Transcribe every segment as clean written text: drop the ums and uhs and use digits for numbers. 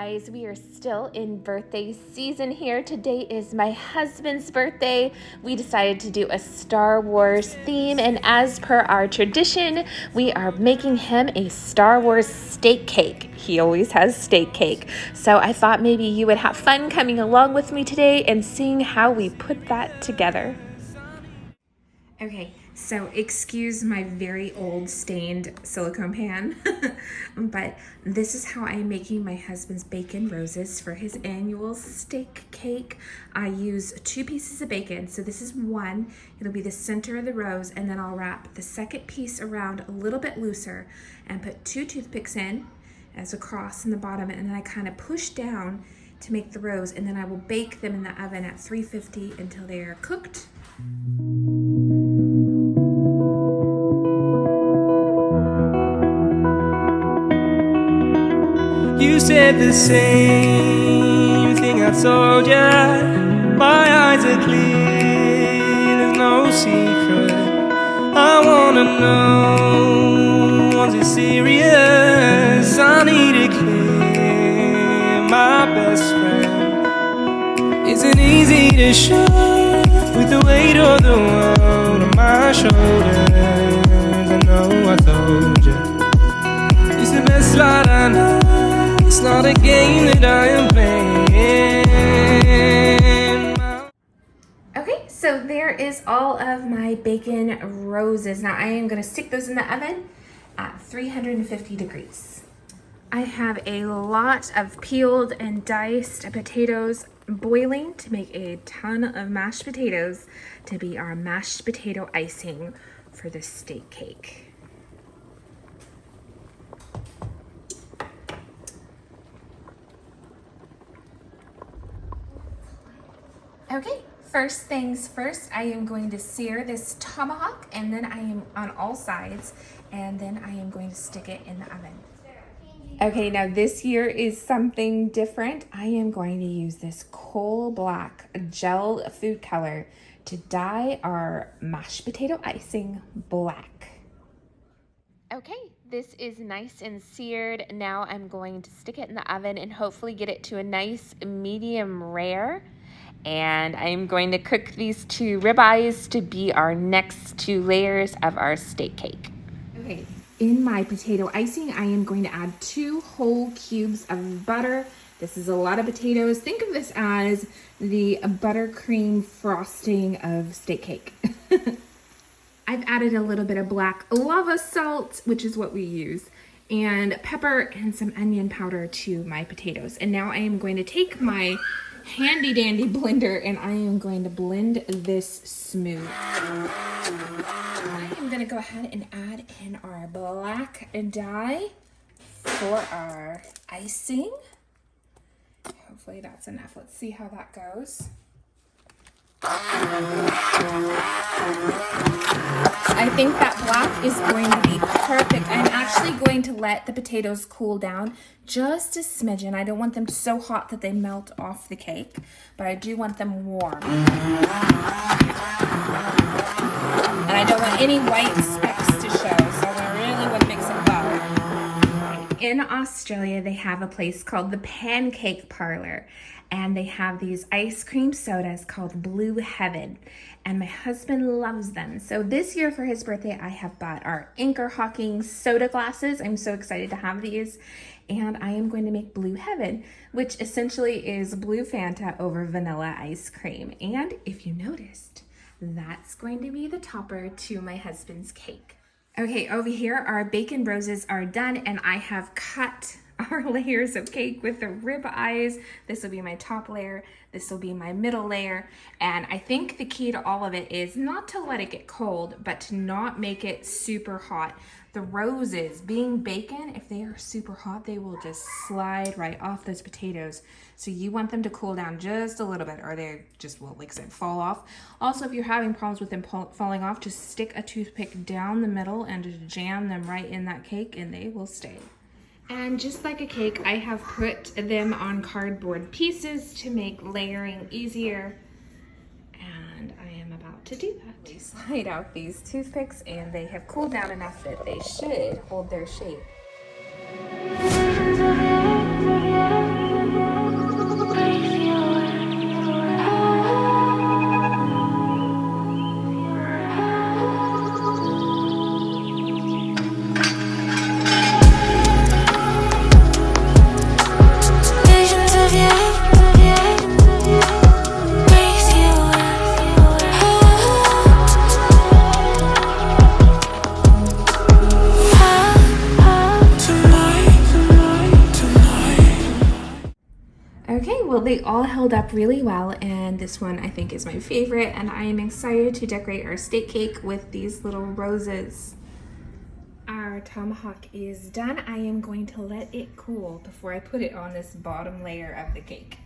guys, we are still in birthday season here. Today is my husband's birthday. We decided to do a Star Wars theme, and as per our tradition, we are making him a Star Wars steak cake. He always has steak cake. So I thought maybe you would have fun coming along with me today and seeing how we put that together. Okay, so excuse my very old stained silicone pan, but this is how I'm making my husband's bacon roses for his annual steak cake. I use 2 pieces of bacon, so this is one. It'll be the center of the rose, and then I'll wrap the second piece around a little bit looser and put 2 toothpicks in as a cross in the bottom, and then I kind of push down to make the rose, and then I will bake them in the oven at 350 until they are cooked. You said the same thing I told ya. My eyes are clear, there's no secret. I wanna know, was it serious? I need it clear, my best friend. Isn't easy to show with the weight of the world on my shoulders. I know I told you, it's the best light I know. It's not a game that I am playing. Okay, so there is all of my bacon roses. Now I am going to stick those in the oven at 350 degrees. I have a lot of peeled and diced potatoes boiling to make a ton of mashed potatoes to be our mashed potato icing for the steak cake. Okay, first things first, I am going to sear this tomahawk, and then I am on all sides, and then I am going to stick it in the oven. Okay, now this year is something different. I am going to use this coal black gel food color to dye our mashed potato icing black. Okay, this is nice and seared. Now I'm going to stick it in the oven and hopefully get it to a nice medium rare. And I'm going to cook these 2 ribeyes to be our next 2 layers of our steak cake. Okay, in my potato icing, I am going to add 2 whole cubes of butter. This is a lot of potatoes. Think of this as the buttercream frosting of steak cake. I've added a little bit of black lava salt, which is what we use, and pepper and some onion powder to my potatoes. And now I am going to take my handy dandy blender and I am going to blend this smooth. I am going to go ahead and add in our black dye for our icing. Hopefully that's enough. Let's see how that goes. I think that black is going to be perfect. I'm actually going to let the potatoes cool down just a smidgen. I don't want them so hot that they melt off the cake, but I do want them warm. And I don't want any white specks to show, so I really want to mix it well. In Australia, they have a place called the Pancake Parlor, and they have these ice cream sodas called Blue Heaven, and my husband loves them. So this year for his birthday, I have bought our Anchor Hawking soda glasses. I'm so excited to have these, and I am going to make Blue Heaven, which essentially is blue Fanta over vanilla ice cream. And if you noticed, that's going to be the topper to my husband's cake. Okay, over here, our bacon roses are done, and I have cut our layers of cake with the rib eyes. This will be my top layer, this will be my middle layer, and I think the key to all of it is not to let it get cold, but to not make it super hot. The roses, being bacon, if they are super hot, they will just slide right off those potatoes. So you want them to cool down just a little bit, or they just will, like I said, fall off. Also, if you're having problems with them falling off, just stick a toothpick down the middle and just jam them right in that cake and they will stay. And just like a cake, I have put them on cardboard pieces to make layering easier. And I am about to do that. We slide out these toothpicks and they have cooled down enough that they should hold their shape. they all held up really well, and this one I think is my favorite, and I am excited to decorate our steak cake with these little roses. Our tomahawk is done. I am going to let it cool before I put it on this bottom layer of the cake.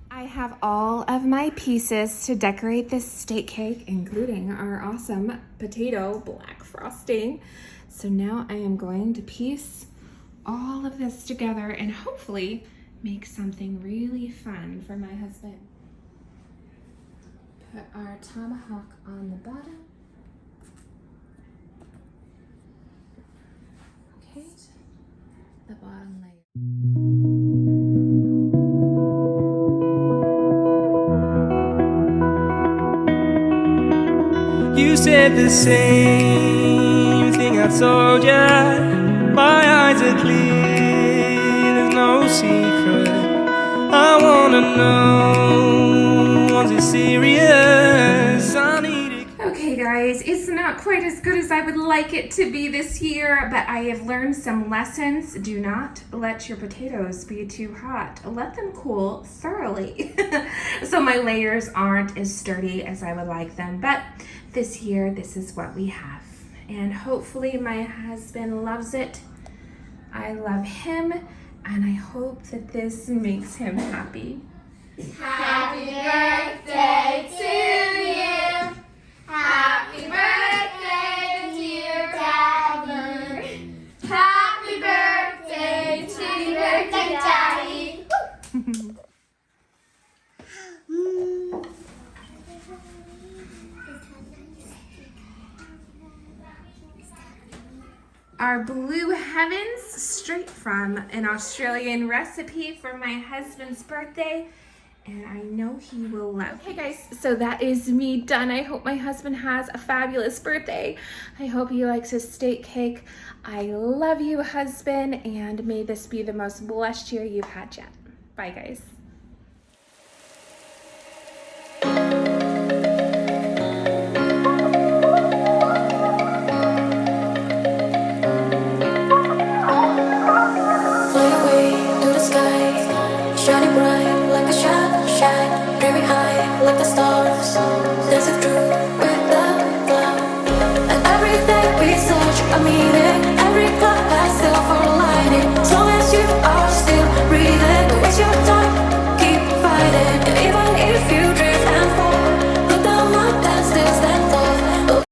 I have all of my pieces to decorate this steak cake, including our awesome potato black frosting. So now I am going to piece all of this together and hopefully make something really fun for my husband. Put our tomahawk on the bottom. Okay, the bottom layer. You said the same thing I told ya. My eyes are clear, there's no secret. I wanna know, was it serious? I need it. Okay guys, it's not quite as good as I would like it to be this year, but I have learned some lessons. Do not let your potatoes be too hot. Let them cool thoroughly. So my layers aren't as sturdy as I would like them, but this year, this is what we have. And hopefully my husband loves it. I love him, and I hope that this makes him happy. Happy birthday to you. Happy birthday, dear Daddy. Happy birthday to your birthday, Daddy. Our blue heavens, straight from an Australian recipe for my husband's birthday, and I know he will love. Hey guys, so that is me done. I hope my husband has a fabulous birthday. I hope he likes his steak cake. I love you, husband, and may this be the most blessed year you've had yet. Bye guys. Shining bright like a shine, dreaming high like the stars.